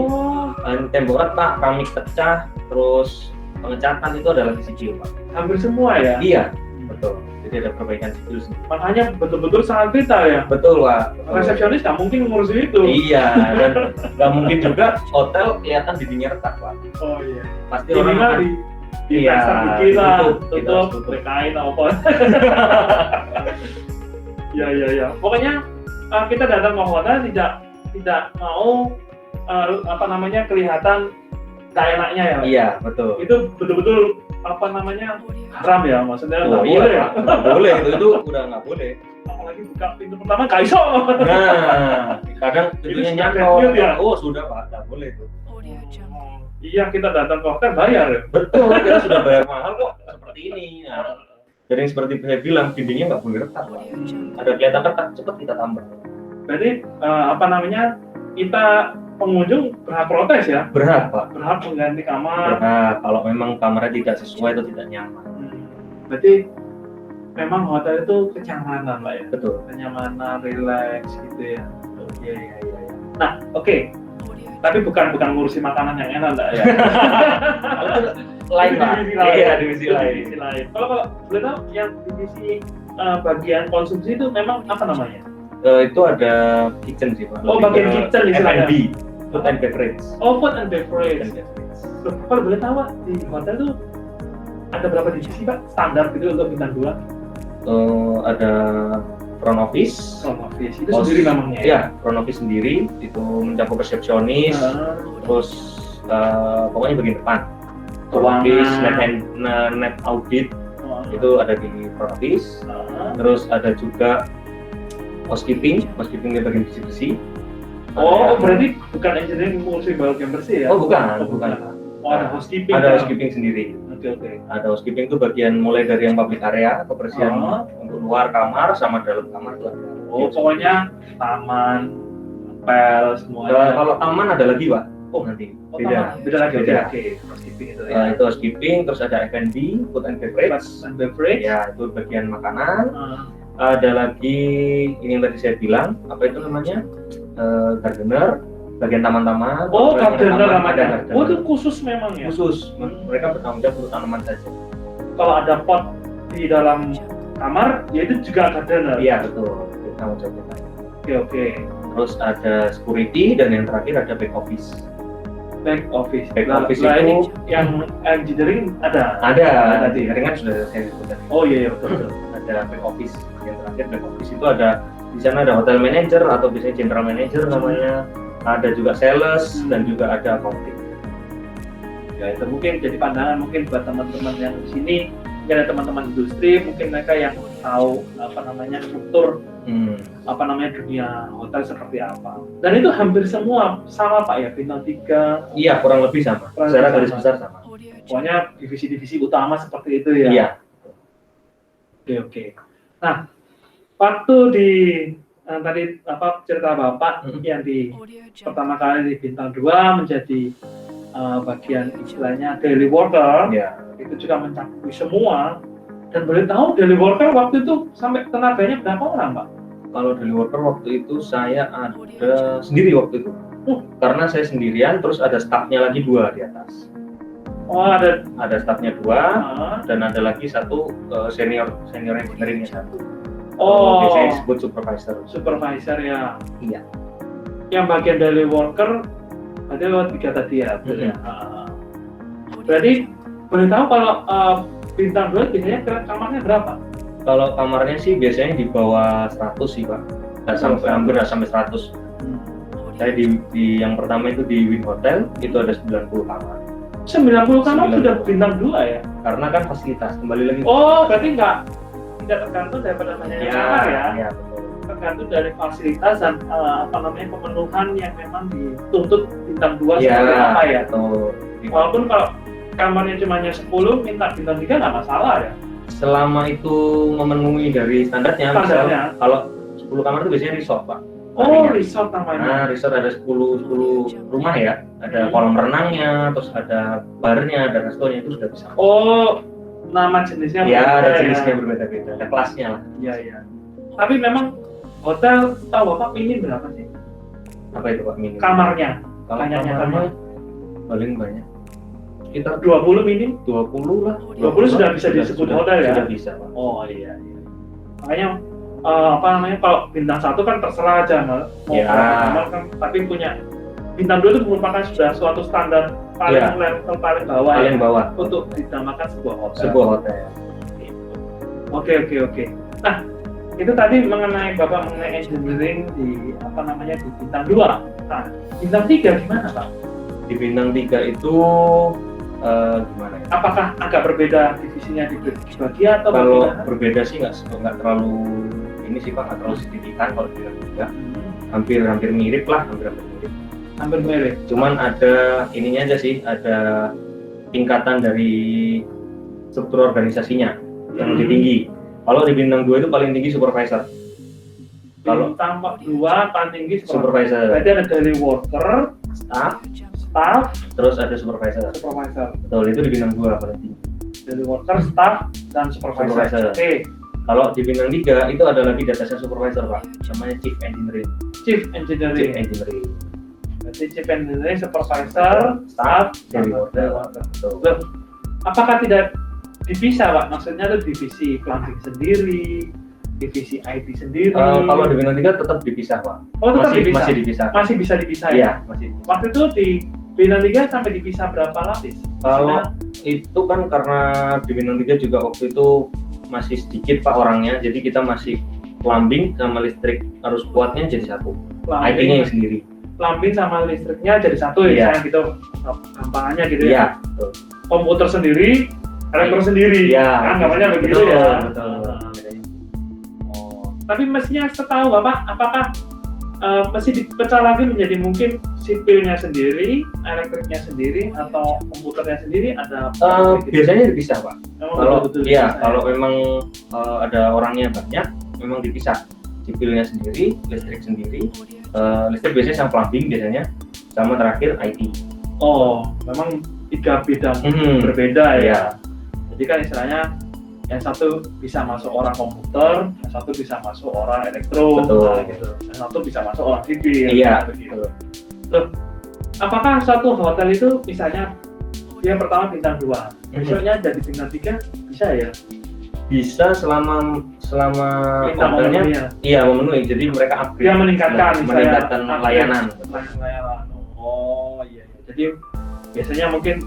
[SPEAKER 2] tembok retak, keramik pecah, terus pengecatan itu adalah di sipil Pak.
[SPEAKER 1] Hampir semua ya?
[SPEAKER 2] Iya, betul. Jadi ada perbaikan sipil sendiri.
[SPEAKER 1] Makanya betul-betul sangat vital ya?
[SPEAKER 2] Betul Pak.
[SPEAKER 1] Resepsionis nggak mungkin ngurusin itu.
[SPEAKER 2] Iya, dan nggak mungkin juga hotel kelihatan dindingnya retak Pak.
[SPEAKER 1] Oh iya.
[SPEAKER 2] Pasti orang akan
[SPEAKER 1] plaster dikit lah, tutup, kain apa. Iya. Pokoknya kita datang ke hotel tidak mau kelihatan gak enaknya ya.
[SPEAKER 2] Iya, betul.
[SPEAKER 1] Itu betul-betul haram ya, maksudnya nggak boleh ya.
[SPEAKER 2] Nggak boleh, itu udah nggak boleh.
[SPEAKER 1] Apalagi buka pintu pertama gak iso.
[SPEAKER 2] Nah, kadang pintunya nyantol.
[SPEAKER 1] Ya?
[SPEAKER 2] Oh sudah Pak, nggak boleh itu.
[SPEAKER 1] Iya, kita datang ke hotel bayar ya.
[SPEAKER 2] Betul, kita sudah bayar mahal kok seperti ini. Nah, jadi yang seperti saya bilang, dindingnya nggak boleh retak Pak. Ada kelihatan retak, cepat kita tambah.
[SPEAKER 1] Berarti kita pengunjung berhak protes ya?
[SPEAKER 2] Berhak Pak.
[SPEAKER 1] Berhak mengganti kamar.
[SPEAKER 2] Berhak, kalau memang kamarnya tidak sesuai atau tidak nyaman.
[SPEAKER 1] Berarti memang hotel itu kenyamanan Pak ya?
[SPEAKER 2] Betul.
[SPEAKER 1] Kenyamanan, relax gitu ya. Iya. Nah, oke. Tapi bukan ngurusi makanan yang enak Pak ya?
[SPEAKER 2] Lain Pak. Iya, divisi
[SPEAKER 1] lain. Kalau boleh tahu yang divisi bagian konsumsi itu memang apa namanya?
[SPEAKER 2] Itu ada kitchen sih Pak.
[SPEAKER 1] Oh, bagian kitchen istilahnya.
[SPEAKER 2] F&B, food and beverage.
[SPEAKER 1] Oh, food and beverage. Loh, kalau boleh tahu Pak, di hotel tuh ada berapa divisi Pak? Standar gitu untuk bintang 2?
[SPEAKER 2] Ada front office.
[SPEAKER 1] Front office itu sendiri namanya.
[SPEAKER 2] Iya, front office sendiri itu mencakup resepsionis, terus pokoknya bagian depan. Front office, net audit itu ada di front office. Terus ada juga housekeeping di bagian bersih-bersih.
[SPEAKER 1] Oh, berarti bukan engineering ngurusin bagian bersih ya?
[SPEAKER 2] Oh, bukan.
[SPEAKER 1] Oh, ada housekeeping.
[SPEAKER 2] Ada housekeeping sendiri.
[SPEAKER 1] Oke.
[SPEAKER 2] Ada housekeeping itu bagian mulai dari yang public area, kebersihan untuk luar kamar sama dalam kamar itu ada.
[SPEAKER 1] Oh, pokoknya taman, pel semuanya.
[SPEAKER 2] Kalau taman ada lagi Pak. Oh nanti.
[SPEAKER 1] Beda lagi. Oke. Housekeeping itu ya.
[SPEAKER 2] Itu housekeeping, terus ada F&B, food and beverage. Ya, itu bagian makanan. Ada lagi ini yang tadi saya bilang, apa itu namanya? Gardener, bagian taman-taman.
[SPEAKER 1] Oh, gardener namanya.
[SPEAKER 2] Gardener.
[SPEAKER 1] Oh, itu khusus memang ya?
[SPEAKER 2] Khusus, mereka bertanggung jawab untuk tanaman saja.
[SPEAKER 1] Kalau ada pot di dalam kamar, ya itu juga gardener?
[SPEAKER 2] Iya, betul. Bertanggung jawab kita.
[SPEAKER 1] Oke.
[SPEAKER 2] Terus ada security, dan yang terakhir ada back office.
[SPEAKER 1] Back office
[SPEAKER 2] itu
[SPEAKER 1] ini yang engineering ada
[SPEAKER 2] tadi kan sudah saya sebutkan.
[SPEAKER 1] Oh iya betul.
[SPEAKER 2] Ada back office, yang terakhir back office itu ada di sana ada hotel manager atau biasanya general manager namanya, ada juga sales dan juga ada accounting.
[SPEAKER 1] Ya itu mungkin jadi pandangan mungkin buat teman-teman yang di sini, mungkin ada teman-teman industri, mungkin mereka yang tahu struktur dunia hotel seperti apa. Dan itu hampir semua sama Pak ya, bintang 3.
[SPEAKER 2] Iya, kurang lebih sama. Secara garis besar sama.
[SPEAKER 1] Pokoknya divisi-divisi utama seperti itu ya.
[SPEAKER 2] Iya.
[SPEAKER 1] Oke. Nah, waktu di tadi cerita Bapak yang di pertama kali di bintang 2 menjadi bagian istilahnya daily worker, itu juga mencakupi semua. Dan boleh tahu daily worker waktu itu sampai tenaganya berapa orang Pak?
[SPEAKER 2] Kalau daily worker waktu itu saya ada sendiri waktu itu. Karena saya sendirian, terus ada staffnya lagi 2 di atas.
[SPEAKER 1] Oh,
[SPEAKER 2] ada staffnya 2 dan ada lagi satu senior engineeringnya 1.
[SPEAKER 1] Oh,
[SPEAKER 2] biasanya disebut supervisor
[SPEAKER 1] ya.
[SPEAKER 2] Iya.
[SPEAKER 1] Yang bagian daily worker ada 3 tadi ya. Berarti boleh tahu kalau bintang 2 biasanya kamarnya berapa?
[SPEAKER 2] Kalau kamarnya sih biasanya di bawah 100 sih Pak. Hampir sampai 100. Saya di yang pertama itu di Win Hotel itu ada 90 kamar.
[SPEAKER 1] 90 kamar sudah bintang 2 ya?
[SPEAKER 2] Karena kan fasilitas kembali lagi.
[SPEAKER 1] Oh, berarti tidak tergantung daripada banyaknya kamar ya?
[SPEAKER 2] Iya, betul.
[SPEAKER 1] Tergantung dari fasilitas dan pemenuhan yang memang dituntut bintang 2 seperti apa ya?
[SPEAKER 2] Betul.
[SPEAKER 1] Walaupun kalau kamarnya cuma 10, minta bintang 3 nggak masalah ya?
[SPEAKER 2] Selama itu memenuhi dari standarnya. Kalau 10 kamar itu biasanya resort Pak.
[SPEAKER 1] Oh, resort namanya.
[SPEAKER 2] Nah, resort ada 10 rumah ya. Ada kolam renangnya, terus ada barnya, ada restonya, itu sudah bisa.
[SPEAKER 1] Oh, nama jenisnya
[SPEAKER 2] berbeda. Ya, ada jenisnya berbeda-beda, ada kelasnya lah.
[SPEAKER 1] Iya. Tapi memang hotel, tahu Bapak minim berapa sih?
[SPEAKER 2] Apa itu Pak minim?
[SPEAKER 1] Kamarnya.
[SPEAKER 2] Kamarnya paling banyak. Sekitar
[SPEAKER 1] 20 minim?
[SPEAKER 2] 20 lah.
[SPEAKER 1] 20 sudah bisa disebut hotel ya?
[SPEAKER 2] Sudah bisa Pak.
[SPEAKER 1] Oh iya. Makanya kalau bintang 1 kan terserah aja mau kamar kan, tapi punya bintang 2 itu merupakan sudah suatu standar paling level paling bawah untuk dinamakan sebuah hotel.
[SPEAKER 2] Sebuah hotel.
[SPEAKER 1] Oke. Nah, itu tadi mengenai Bapak mengenai engineering di di bintang 2. Nah, bintang 3 gimana Pak?
[SPEAKER 2] Di bintang 3 itu gimana ya?
[SPEAKER 1] Apakah agak berbeda divisinya dibagi atau
[SPEAKER 2] Kalau
[SPEAKER 1] bagaimana?
[SPEAKER 2] berbeda sih nggak terlalu ini sih Pak, nggak terlalu signifikan kalau di bintang 3. Hampir mirip lah,
[SPEAKER 1] Hampir mirip.
[SPEAKER 2] Cuman ada ininya aja sih, ada tingkatan dari struktur organisasinya yang lebih tinggi. Kalau di bintang 2 itu paling tinggi supervisor. Kalau
[SPEAKER 1] Bintang 2 paling tinggi
[SPEAKER 2] supervisor,
[SPEAKER 1] berarti ada dari worker,
[SPEAKER 2] staff,
[SPEAKER 1] terus
[SPEAKER 2] ada supervisor. Betul, itu di bintang 2 paling tinggi.
[SPEAKER 1] Dari worker, staff, dan supervisor. Oke.
[SPEAKER 2] Kalau di bintang 3 itu ada lagi data science supervisor Pak, namanya chief engineering.
[SPEAKER 1] Berarti chief engineering, supervisor, staff,
[SPEAKER 2] dari worker.
[SPEAKER 1] Loh, apakah tidak dipisah Pak? Maksudnya itu divisi planning sendiri, divisi IT sendiri.
[SPEAKER 2] Kalau di bintang 3 tetap dipisah Pak.
[SPEAKER 1] Oh, tetap dipisah.
[SPEAKER 2] Masih dipisah.
[SPEAKER 1] Masih bisa dipisah ya?
[SPEAKER 2] Iya, masih.
[SPEAKER 1] Waktu itu di bintang 3 sampai dipisah berapa lapis?
[SPEAKER 2] Kalau itu kan karena di bintang 3 juga waktu itu masih sedikit Pak orangnya, jadi kita masih plumbing sama listrik arus kuatnya jadi satu. IT-nya yang sendiri.
[SPEAKER 1] Plumbing sama listriknya jadi satu ya, gitu. Gampangannya gitu ya.
[SPEAKER 2] Iya, betul.
[SPEAKER 1] Komputer sendiri, elektro sendiri.
[SPEAKER 2] Iya.
[SPEAKER 1] Kan gambarnya begitu ya.
[SPEAKER 2] Betul.
[SPEAKER 1] Tapi mestinya setahu Bapak, apakah mesti dipecah lagi menjadi mungkin sipilnya sendiri, elektriknya sendiri, atau komputernya sendiri? Ada
[SPEAKER 2] biasanya dipisah Pak. Kalau
[SPEAKER 1] dipisah,
[SPEAKER 2] kalau memang ada orangnya banyak, memang dipisah. Sipilnya sendiri, listrik sendiri, listrik biasanya sama plumbing biasanya, sama terakhir IT.
[SPEAKER 1] Oh, memang 3 bidang berbeda ya. Jadi kan istilahnya yang satu bisa masuk orang komputer, yang satu bisa masuk orang elektro, gitu. Yang satu bisa masuk orang sipil.
[SPEAKER 2] Iya,
[SPEAKER 1] begitu. Loh, apakah satu hotel itu misalnya dia pertama bintang 2, besoknya jadi bintang 3 bisa ya?
[SPEAKER 2] Bisa selama hotelnya memenuhi. Jadi mereka upgrade.
[SPEAKER 1] Dia meningkatkan
[SPEAKER 2] layanan.
[SPEAKER 1] Oh iya. Jadi biasanya mungkin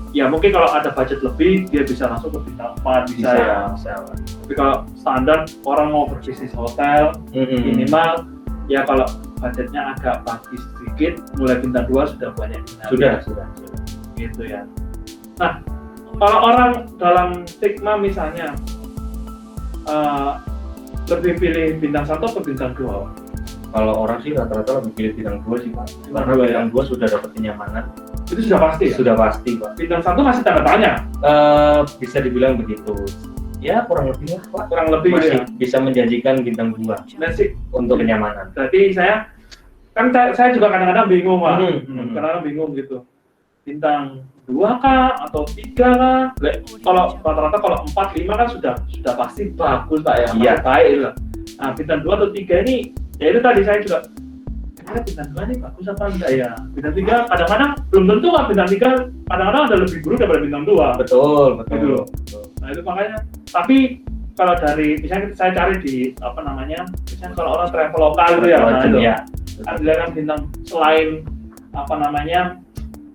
[SPEAKER 1] kalau ada budget lebih dia bisa langsung ke bintang 4 bisa. Tapi kalau standar orang mau berbisnis hotel minimal ya kalau budgetnya agak bagus sedikit mulai bintang 2 sudah banyak
[SPEAKER 2] sudah
[SPEAKER 1] gitu ya. Nah, kalau orang dalam stigma misalnya lebih pilih bintang 1 atau bintang 2?
[SPEAKER 2] Kalau orang sih rata-rata lebih pilih bintang 2 sih Pak. Karena bintang 2 sudah dapat kenyamanan.
[SPEAKER 1] Itu sudah pasti ya?
[SPEAKER 2] Sudah pasti Pak.
[SPEAKER 1] Bintang 1 masih tanda tanya?
[SPEAKER 2] Bisa dibilang begitu. Ya kurang lebih lah Pak.
[SPEAKER 1] Kurang lebih
[SPEAKER 2] masih
[SPEAKER 1] ya?
[SPEAKER 2] Bisa menjanjikan bintang 2 untuk kenyamanan.
[SPEAKER 1] Berarti saya juga kadang-kadang bingung Pak. Kadang-kadang bingung gitu. Bintang 2 kah atau 3 kah? Kalau rata-rata kalau 4, 5 kan sudah pasti bagus Pak ya?
[SPEAKER 2] Iya.
[SPEAKER 1] Baik lah. Nah bintang 2 atau 3 ini ya itu tadi saya juga bintang 2 ini bagus apa enggak ya? Bintang 3 kadang-kadang belum tentu kan bintang 3 kadang-kadang ada lebih buruk daripada bintang 2.
[SPEAKER 2] Betul.
[SPEAKER 1] Gitu. Nah itu makanya, tapi kalau dari misalnya saya cari di misalnya kalau orang travel lokal gitu ya, kan bintang selain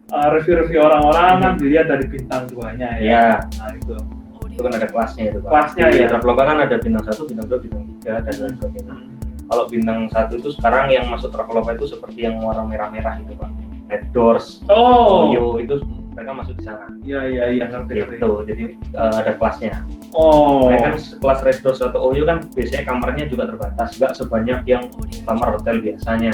[SPEAKER 1] review orang-orang kan dilihat dari bintang 2-nya ya.
[SPEAKER 2] Iya.
[SPEAKER 1] Nah itu
[SPEAKER 2] kan ada kelasnya itu Pak.
[SPEAKER 1] Kelasnya ya.
[SPEAKER 2] Traveloka kan ada bintang 1, bintang 2, bintang 3 dan lain sebagainya. Kalau bintang 1 itu sekarang yang masuk Traveloka itu seperti yang warna merah-merah itu Pak. Red Doors, Oyo itu mereka masuk di sana.
[SPEAKER 1] Iya ngerti.
[SPEAKER 2] Gitu. Jadi ada kelasnya.
[SPEAKER 1] Mereka
[SPEAKER 2] kan kelas Red Doors atau Oyo kan biasanya kamarnya juga terbatas, nggak sebanyak yang kamar hotel biasanya.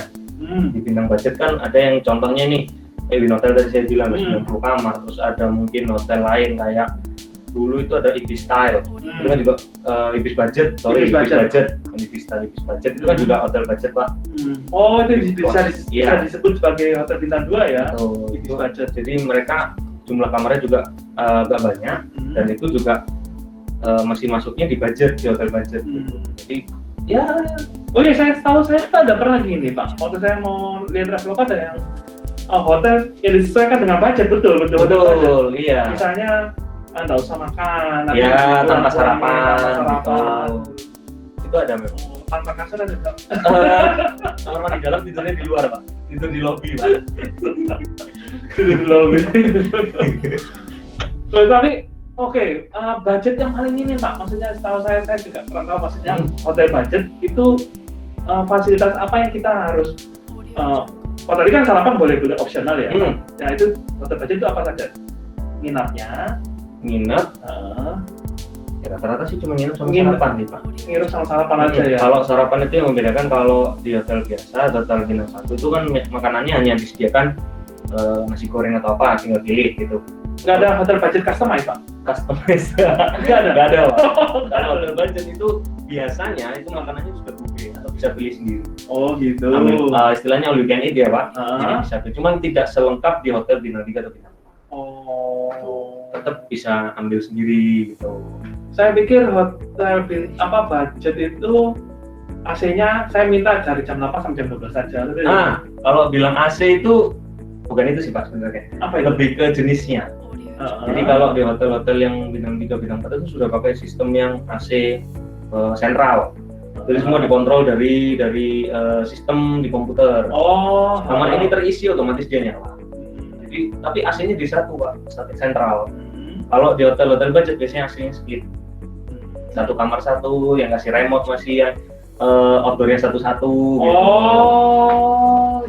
[SPEAKER 2] Di bintang budget kan ada yang contohnya nih, Win Hotel tadi saya bilang 90 kamar, terus ada mungkin hotel lain kayak dulu itu ada Ibis Style, itu kan juga Ibis Budget itu kan juga hotel budget Pak.
[SPEAKER 1] Oh itu bisa disebut sebagai hotel bintang 2 ya?
[SPEAKER 2] Ibis Budget. Jadi mereka jumlah kamarnya juga nggak banyak dan itu juga masih masuknya di budget, di hotel budget. Jadi ya.
[SPEAKER 1] Oh iya saya tahu, saya ada pernah gini Pak, waktu saya mau lihat Traveloka ada yang hotel yang disesuaikan dengan budget, betul.
[SPEAKER 2] Iya.
[SPEAKER 1] Misalnya nggak usah makan,
[SPEAKER 2] tanpa sarapan. Itu ada memang.
[SPEAKER 1] Tanpa kasur ada nggak?
[SPEAKER 2] Kamar mandi dalam, tidurnya di luar Pak, tidur di lobi Pak.
[SPEAKER 1] Tidur di lobi. Tapi Oke, budget yang paling minim Pak, maksudnya setahu saya juga kurang tahu maksudnya hotel budget itu fasilitas apa yang kita harus kalau tadi kan sarapan boleh opsional ya. Nah itu hotel budget itu apa saja? Nginap,
[SPEAKER 2] ya, rata-rata sih cuma nginep sama sarapan nih Pak.
[SPEAKER 1] Nginep sama sarapan aja ya.
[SPEAKER 2] Kalau sarapan itu yang membedakan kalau di hotel biasa, hotel bintang 1 itu kan makanannya hanya disediakan nasi goreng atau apa, tinggal pilih gitu.
[SPEAKER 1] Nggak ada hotel budget customize Pak?
[SPEAKER 2] Customize nggak ada Pak. Kalau hotel budget itu biasanya itu makanannya sudah buffet atau bisa pilih sendiri.
[SPEAKER 1] Oh gitu.
[SPEAKER 2] Istilahnya all you can eat ya Pak. Jadi bisa, cuman tidak selengkap di hotel bintang 3 atau bintang 4. Tetap bisa ambil sendiri gitu.
[SPEAKER 1] Saya pikir hotel budget itu AC-nya saya minta dari jam 8 sampai jam 12 saja.
[SPEAKER 2] Kalau bilang AC itu bukan itu sih Pak sebenarnya.
[SPEAKER 1] Apa itu?
[SPEAKER 2] Lebih ke jenisnya. Jadi kalau di hotel-hotel yang bintang 3, bintang 4 itu sudah pakai sistem yang AC sentral. Jadi semua dikontrol dari sistem di komputer. Kamar ini terisi otomatis dia nyala. Jadi tapi AC-nya di satu Pak, sentral. Kalau di hotel-hotel budget biasanya AC-nya split. Satu kamar satu, yang kasih remote masih yang outdoor-nya satu-satu.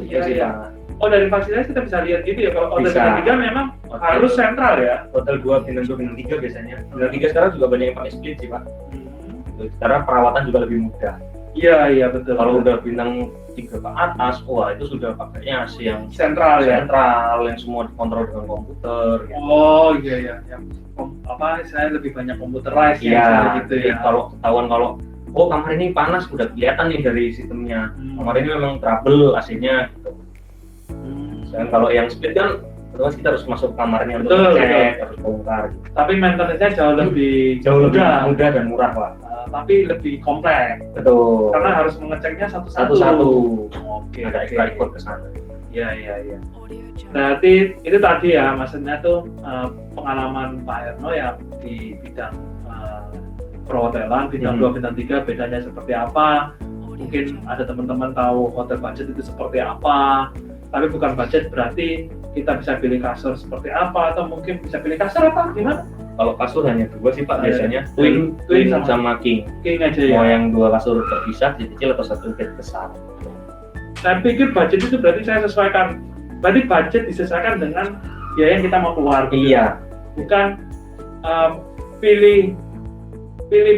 [SPEAKER 1] Iya. Oh dari fasilitas kita bisa lihat gitu ya, kalau hotel bintang 3 memang harus sentral ya?
[SPEAKER 2] Hotel 2, bintang 2, bintang 3 biasanya. Bintang 3 sekarang juga banyak yang pakai split sih Pak. Sekarang perawatan juga lebih mudah.
[SPEAKER 1] Iya betul.
[SPEAKER 2] Kalau udah bintang 3 ke atas, wah itu sudah pakainya AC yang
[SPEAKER 1] sentral ya?
[SPEAKER 2] Sentral, yang semua dikontrol dengan komputer.
[SPEAKER 1] Iya. Saya lebih banyak computerized gitu ya.
[SPEAKER 2] Kalau ketahuan kalau kamar ini panas, udah kelihatan nih dari sistemnya. Kamar ini memang trouble AC-nya gitu. Dan kalau yang split kan otomatis kita harus masuk kamarnya untuk cek, harus bongkar gitu.
[SPEAKER 1] Tapi maintenance-nya jauh lebih
[SPEAKER 2] mudah dan murah Pak.
[SPEAKER 1] Tapi lebih kompleks.
[SPEAKER 2] Betul.
[SPEAKER 1] Karena harus mengeceknya satu-satu.
[SPEAKER 2] Oke. Ada ikut ke sana.
[SPEAKER 1] Iya. Berarti itu tadi ya, maksudnya tuh pengalaman Pak Herno ya di bidang perhotelan, bintang 2, bintang 3 bedanya seperti apa. Mungkin ada teman-teman tahu hotel budget itu seperti apa. Tapi bukan budget berarti kita bisa pilih kasur seperti apa, atau mungkin bisa pilih kasur apa gimana?
[SPEAKER 2] Kalau kasur hanya 2 sih Pak biasanya, twin sama king
[SPEAKER 1] aja ya.
[SPEAKER 2] Mau yang 2 kasur terpisah, kecil atau 1 bed besar.
[SPEAKER 1] Saya pikir budget itu berarti saya sesuaikan. Berarti budget disesuaikan dengan biaya yang kita mau keluar.
[SPEAKER 2] Iya.
[SPEAKER 1] Bukan pilih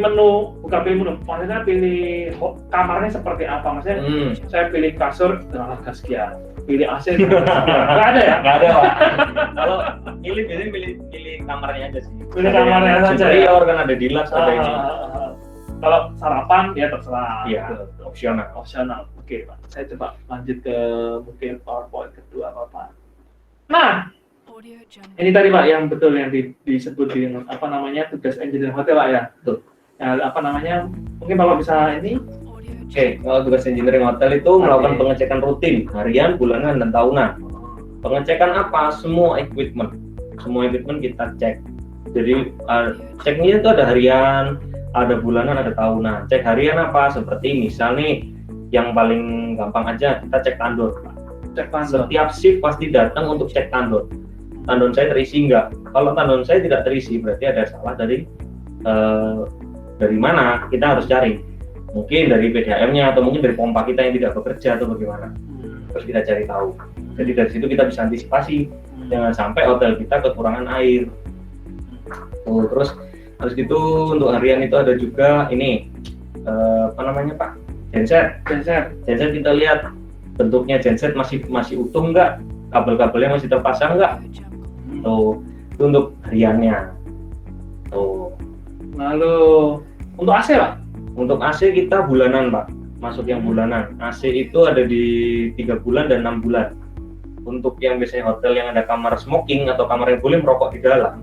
[SPEAKER 1] menu, bukan pilih menu, maksudnya pilih kamarnya seperti apa. Maksudnya saya pilih kasur dengan harga sekian, pilih AC dengan harga sekian. Nggak ada ya?
[SPEAKER 2] Nggak ada Pak. Kalau biasanya pilih kamarnya aja sih.
[SPEAKER 1] Pilih kamarnya saja ya?
[SPEAKER 2] Kan ada deluxe, ada ini.
[SPEAKER 1] Kalau sarapan ya terserah.
[SPEAKER 2] Iya, opsional.
[SPEAKER 1] Oke Pak, saya coba lanjut ke mungkin PowerPoint kedua Pak. Nah, ini tadi Pak yang betul yang disebut di tugas engineer hotel Pak ya.
[SPEAKER 2] Betul.
[SPEAKER 1] Ya, mungkin Bapak bisa ini.
[SPEAKER 2] Oke, kalau tugas engineering hotel itu melakukan pengecekan rutin harian, bulanan, dan tahunan. Pengecekan apa? Semua equipment kita cek. Jadi ceknya itu ada harian, ada bulanan, ada tahunan. Cek harian apa? Seperti misal nih, yang paling gampang aja kita cek tandon. Setiap shift pasti datang untuk cek tandon. Tandon saya terisi enggak? Kalau tandon saya tidak terisi, berarti ada salah dari mana? Kita harus cari. Mungkin dari PDAM-nya atau mungkin dari pompa kita yang tidak bekerja atau bagaimana. Terus kita cari tahu. Jadi dari situ kita bisa antisipasi. Jangan sampai hotel kita kekurangan air. Terus harus gitu untuk harian itu ada juga ini Pak? Genset kita lihat bentuknya genset masih utuh enggak, kabel-kabelnya masih terpasang enggak. Itu untuk hariannya. Lalu untuk AC Pak? Untuk AC kita bulanan Pak, masuk yang bulanan. AC itu ada di 3 bulan dan 6 bulan. Untuk yang biasanya hotel yang ada kamar smoking atau kamar yang boleh merokok di dalam,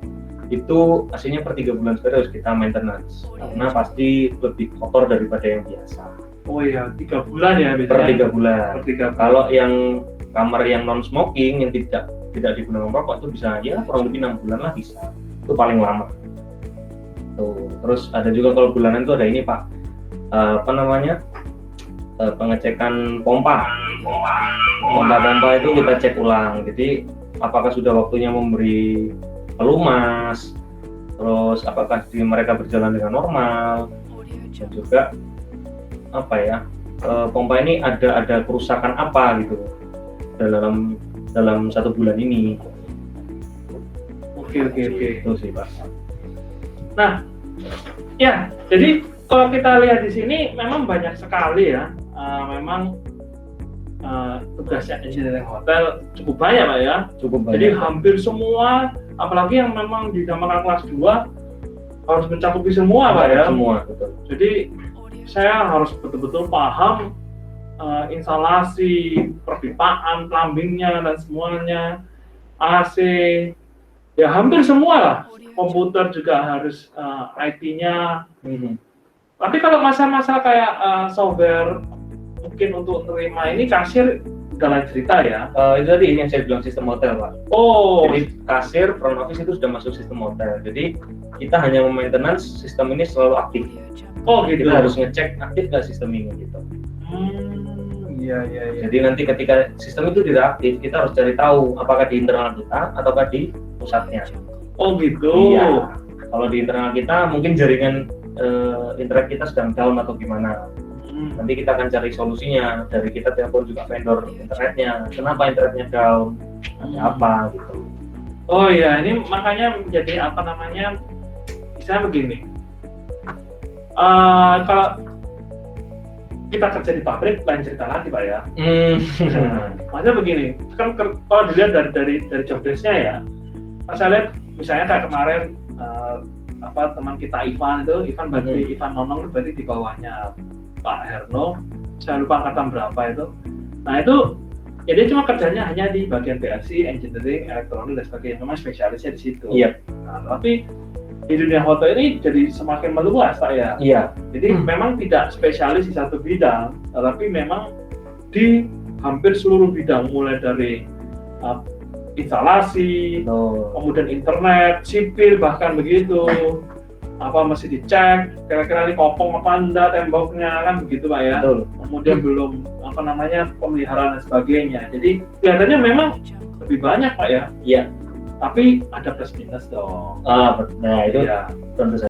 [SPEAKER 2] itu AC-nya per 3 bulan sekali harus kita maintenance. Karena pasti lebih kotor daripada yang biasa.
[SPEAKER 1] Oh iya, 3 bulan ya biasanya?
[SPEAKER 2] Per 3 bulan. Kalau yang kamar yang non smoking yang tidak digunakan merokok itu bisa ya kurang lebih 6 bulan lah bisa. Itu paling lama. Terus ada juga kalau bulanan itu ada ini Pak, pengecekan pompa itu kita cek ulang. Jadi apakah sudah waktunya memberi pelumas, terus apakah mereka berjalan dengan normal, dan juga apa ya, pompa ini ada kerusakan apa gitu dalam 1 bulan ini.
[SPEAKER 1] Oke.
[SPEAKER 2] Itu sih Pak.
[SPEAKER 1] Nah, ya, jadi kalau kita lihat di sini memang banyak sekali ya, memang tugasnya engineering hotel cukup banyak Pak ya.
[SPEAKER 2] Cukup
[SPEAKER 1] Jadi
[SPEAKER 2] banyak.
[SPEAKER 1] hampir semua, apalagi yang memang dinamakan kelas 2 harus mencakupi semua Pak ya.
[SPEAKER 2] Semua, betul.
[SPEAKER 1] Jadi saya harus betul-betul paham instalasi, perpipaan, plumbingnya dan semuanya, AC, ya hampir semua lah. Komputer juga harus IT-nya. Tapi kalau masalah-masalah kayak software mungkin untuk menerima ini kasir udah lain cerita ya.
[SPEAKER 2] Itu tadi yang saya bilang sistem hotel Pak.
[SPEAKER 1] Oh,
[SPEAKER 2] Jadi kasir, front office itu sudah masuk sistem hotel. Jadi kita hanya maintenance sistem ini selalu aktif.
[SPEAKER 1] oh gitu.
[SPEAKER 2] Kita harus ngecek aktif nggak sistem ini gitu.
[SPEAKER 1] Iya.
[SPEAKER 2] Jadi nanti ketika sistem itu tidak aktif, kita harus cari tahu apakah di internal kita ataukah di pusatnya.
[SPEAKER 1] Oh gitu.
[SPEAKER 2] Iya. Kalau di internal kita mungkin jaringan internet kita sedang down atau gimana. Nanti kita akan cari solusinya. Dari kita telepon juga vendor internetnya. Kenapa internetnya down? Ada apa gitu.
[SPEAKER 1] Oh iya, ini makanya menjadi apa namanya? Misalnya begini. Kalau kita kerja di pabrik lain cerita lagi Pak ya. Maksudnya begini, kan kalau dilihat dari job desk-nya ya, saya lihat misalnya kayak kemarin teman kita Ivan berarti Ivan Nonong itu berarti di bawahnya Pak Herno, saya lupa angkatan berapa itu. Nah itu ya dia cuma kerjanya hanya di bagian PLC, engineering, elektronik dan sebagainya, memang spesialisnya di situ.
[SPEAKER 2] Iya.
[SPEAKER 1] Nah, tapi di dunia hotel ini jadi semakin meluas Pak ya.
[SPEAKER 2] Iya.
[SPEAKER 1] Jadi memang tidak spesialis di satu bidang, tetapi memang di hampir seluruh bidang, mulai dari instalasi, kemudian internet, sipil bahkan begitu. Apa masih dicek, kira-kira ini kopong apa enggak temboknya kan begitu Pak ya.
[SPEAKER 2] Betul.
[SPEAKER 1] Kemudian belum pemeliharaan dan sebagainya. Jadi kelihatannya memang lebih banyak Pak ya.
[SPEAKER 2] Iya.
[SPEAKER 1] Tapi ada plus minus dong.
[SPEAKER 2] Nah itu
[SPEAKER 1] Ya.
[SPEAKER 2] tentu saja.